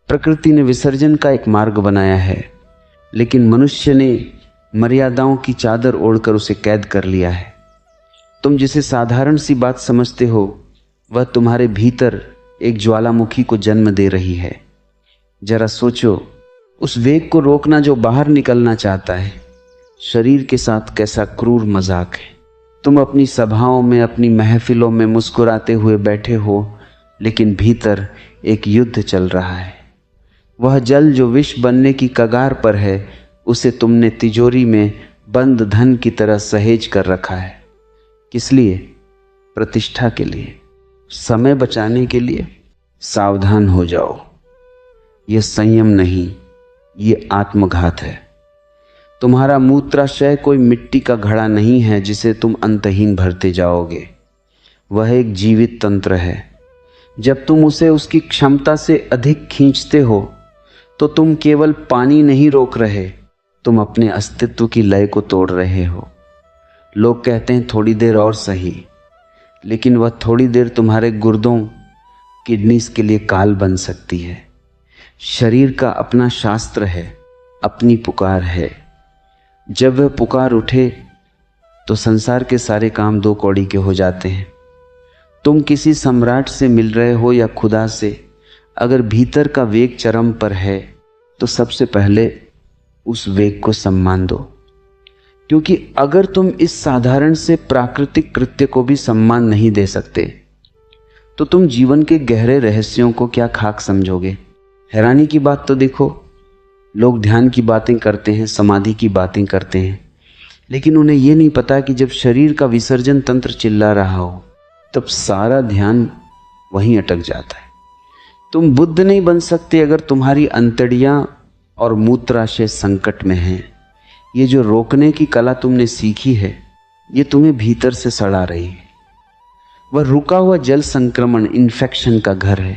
प्रकृति ने विसर्जन का एक मार्ग बनाया है, लेकिन मनुष्य ने मर्यादाओं की चादर ओढ़कर उसे कैद कर लिया है। तुम जिसे साधारण सी बात समझते हो वह तुम्हारे भीतर एक ज्वालामुखी को जन्म दे रही है। जरा सोचो, उस वेग को रोकना जो बाहर निकलना चाहता है शरीर के साथ कैसा क्रूर मजाक है। तुम अपनी सभाओं में, अपनी महफिलों में मुस्कुराते हुए बैठे हो, लेकिन भीतर एक युद्ध चल रहा है। वह जल जो विष बनने की कगार पर है, उसे तुमने तिजोरी में बंद धन की तरह सहेज कर रखा है। किस लिए? प्रतिष्ठा के लिए, समय बचाने के लिए। सावधान हो जाओ, यह संयम नहीं, ये आत्मघात है। तुम्हारा मूत्राशय कोई मिट्टी का घड़ा नहीं है जिसे तुम अंतहीन भरते जाओगे। वह एक जीवित तंत्र है। जब तुम उसे उसकी क्षमता से अधिक खींचते हो तो तुम केवल पानी नहीं रोक रहे, तुम अपने अस्तित्व की लय को तोड़ रहे हो। लोग कहते हैं थोड़ी देर और सही, लेकिन वह थोड़ी देर तुम्हारे गुर्दों, किडनीज के लिए काल बन सकती है। शरीर का अपना शास्त्र है, अपनी पुकार है। जब वह पुकार उठे तो संसार के सारे काम दो कौड़ी के हो जाते हैं। तुम किसी सम्राट से मिल रहे हो या खुदा से, अगर भीतर का वेग चरम पर है तो सबसे पहले उस वेग को सम्मान दो, क्योंकि अगर तुम इस साधारण से प्राकृतिक कृत्य को भी सम्मान नहीं दे सकते तो तुम जीवन के गहरे रहस्यों को क्या खाक समझोगे। हैरानी की बात तो देखो, लोग ध्यान की बातें करते हैं, समाधि की बातें करते हैं, लेकिन उन्हें यह नहीं पता कि जब शरीर का विसर्जन तंत्र चिल्ला रहा हो तब सारा ध्यान वहीं अटक जाता है। तुम बुद्ध नहीं बन सकते अगर तुम्हारी अंतड़ियां और मूत्राशय संकट में हैं। ये जो रोकने की कला तुमने सीखी है, ये तुम्हें भीतर से सड़ा रही है। वह रुका हुआ जल संक्रमण इन्फेक्शन का घर है,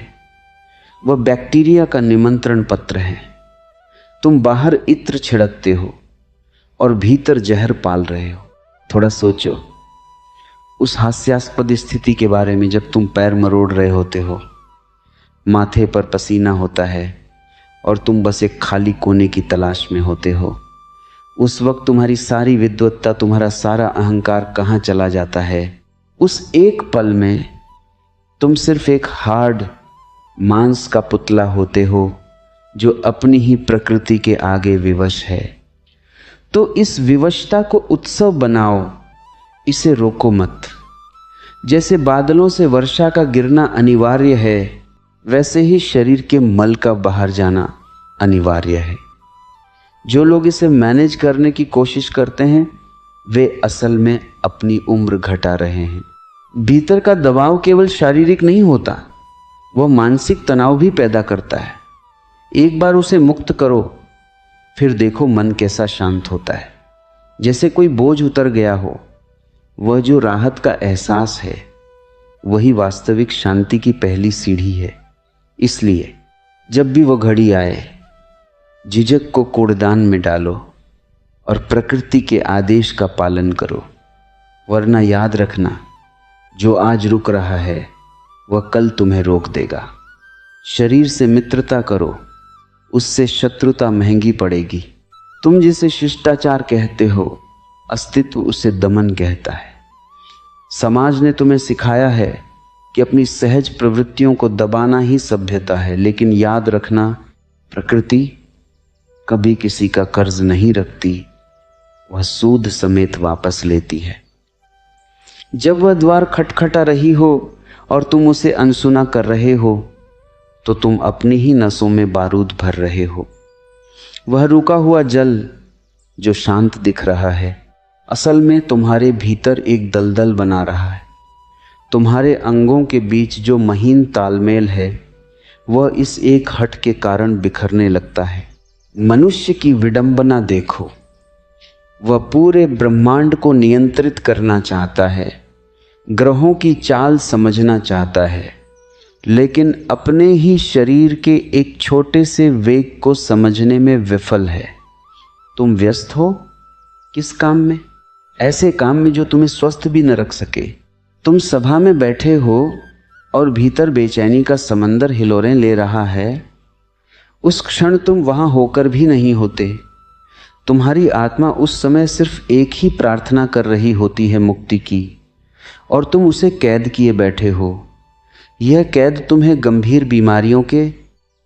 वह बैक्टीरिया का निमंत्रण पत्र है। तुम बाहर इत्र छिड़कते हो और भीतर जहर पाल रहे हो। थोड़ा सोचो उस हास्यास्पद स्थिति के बारे में जब तुम पैर मरोड़ रहे होते हो, माथे पर पसीना होता है और तुम बस एक खाली कोने की तलाश में होते हो। उस वक्त तुम्हारी सारी विद्वत्ता, तुम्हारा सारा अहंकार कहाँ चला जाता है। उस एक पल में तुम सिर्फ एक हार्ड मांस का पुतला होते हो जो अपनी ही प्रकृति के आगे विवश है। तो इस विवशता को उत्सव बनाओ, इसे रोको मत। जैसे बादलों से वर्षा का गिरना अनिवार्य है, वैसे ही शरीर के मल का बाहर जाना अनिवार्य है। जो लोग इसे मैनेज करने की कोशिश करते हैं वे असल में अपनी उम्र घटा रहे हैं। भीतर का दबाव केवल शारीरिक नहीं होता, वह मानसिक तनाव भी पैदा करता है। एक बार उसे मुक्त करो, फिर देखो मन कैसा शांत होता है। जैसे कोई बोझ उतर गया हो। वह जो राहत का एहसास है वही वास्तविक शांति की पहली सीढ़ी है। इसलिए जब भी वो घड़ी आए, झिझक को कूड़दान में डालो और प्रकृति के आदेश का पालन करो। वरना याद रखना, जो आज रुक रहा है वह कल तुम्हें रोक देगा। शरीर से मित्रता करो, उससे शत्रुता महंगी पड़ेगी। तुम जिसे शिष्टाचार कहते हो, अस्तित्व उसे दमन कहता है। समाज ने तुम्हें सिखाया है कि अपनी सहज प्रवृत्तियों को दबाना ही सभ्यता है, लेकिन याद रखना, प्रकृति कभी किसी का कर्ज नहीं रखती, वह सूद समेत वापस लेती है। जब वह द्वार खटखटा रही हो और तुम उसे अनसुना कर रहे हो तो तुम अपनी ही नसों में बारूद भर रहे हो। वह रुका हुआ जल जो शांत दिख रहा है, असल में तुम्हारे भीतर एक दलदल बना रहा है। तुम्हारे अंगों के बीच जो महीन तालमेल है वह इस एक हट के कारण बिखरने लगता है। मनुष्य की विडंबना देखो, वह पूरे ब्रह्मांड को नियंत्रित करना चाहता है, ग्रहों की चाल समझना चाहता है, लेकिन अपने ही शरीर के एक छोटे से वेग को समझने में विफल है। तुम व्यस्त हो किस काम में? ऐसे काम में जो तुम्हें स्वस्थ भी न रख सके। तुम सभा में बैठे हो और भीतर बेचैनी का समंदर हिलोरें ले रहा है। उस क्षण तुम वहां होकर भी नहीं होते। तुम्हारी आत्मा उस समय सिर्फ एक ही प्रार्थना कर रही होती है, मुक्ति की, और तुम उसे कैद किए बैठे हो। यह कैद तुम्हें गंभीर बीमारियों के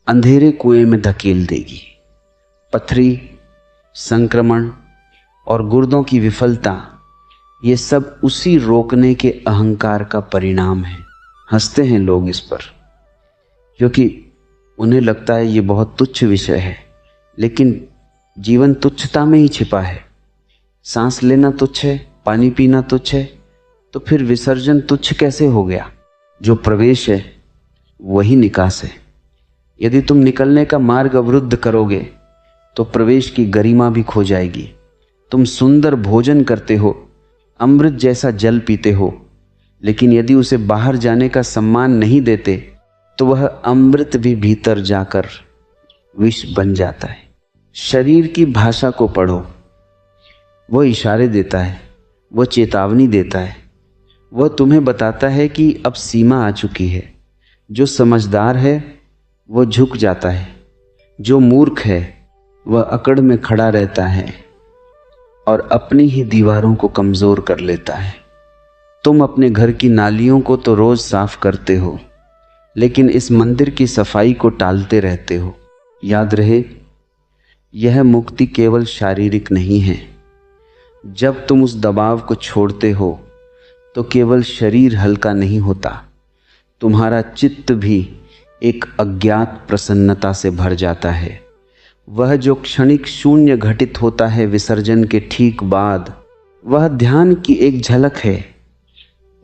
अंधेरे कुएं में धकेल देगी। पथरी, संक्रमण और गुर्दों की विफलता, ये सब उसी रोकने के अहंकार का परिणाम है। हंसते हैं लोग इस पर, क्योंकि उन्हें लगता है ये बहुत तुच्छ विषय है, लेकिन जीवन तुच्छता में ही छिपा है। सांस लेना तुच्छ है, पानी पीना तुच्छ है, तो फिर विसर्जन तुच्छ कैसे हो गया? जो प्रवेश है वही निकास है। यदि तुम निकलने का मार्ग अवरुद्ध करोगे तो प्रवेश की गरिमा भी खो जाएगी। तुम सुंदर भोजन करते हो, अमृत जैसा जल पीते हो, लेकिन यदि उसे बाहर जाने का सम्मान नहीं देते तो वह अमृत भी भीतर जाकर विष बन जाता है। शरीर की भाषा को पढ़ो, वह इशारे देता है, वह चेतावनी देता है, वह तुम्हें बताता है कि अब सीमा आ चुकी है। जो समझदार है वह झुक जाता है, जो मूर्ख है वह अकड़ में खड़ा रहता है और अपनी ही दीवारों को कमज़ोर कर लेता है। तुम अपने घर की नालियों को तो रोज़ साफ करते हो, लेकिन इस मंदिर की सफाई को टालते रहते हो। याद रहे, यह मुक्ति केवल शारीरिक नहीं है। जब तुम उस दबाव को छोड़ते हो तो केवल शरीर हल्का नहीं होता, तुम्हारा चित्त भी एक अज्ञात प्रसन्नता से भर जाता है। वह जो क्षणिक शून्य घटित होता है विसर्जन के ठीक बाद, वह ध्यान की एक झलक है।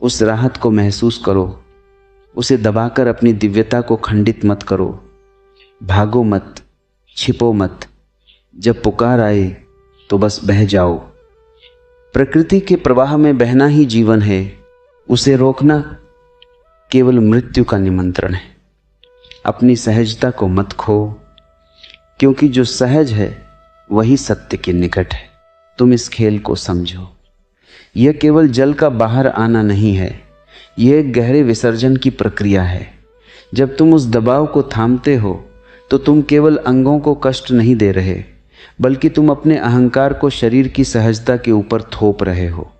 उस राहत को महसूस करो, उसे दबाकर अपनी दिव्यता को खंडित मत करो। भागो मत, छिपो मत। जब पुकार आए तो बस बह जाओ। प्रकृति के प्रवाह में बहना ही जीवन है, उसे रोकना केवल मृत्यु का निमंत्रण है। अपनी सहजता को मत खो, क्योंकि जो सहज है वही सत्य के निकट है। तुम इस खेल को समझो। यह केवल जल का बाहर आना नहीं है, यह एक गहरे विसर्जन की प्रक्रिया है। जब तुम उस दबाव को थामते हो तो तुम केवल अंगों को कष्ट नहीं दे रहे, बल्कि तुम अपने अहंकार को शरीर की सहजता के ऊपर थोप रहे हो।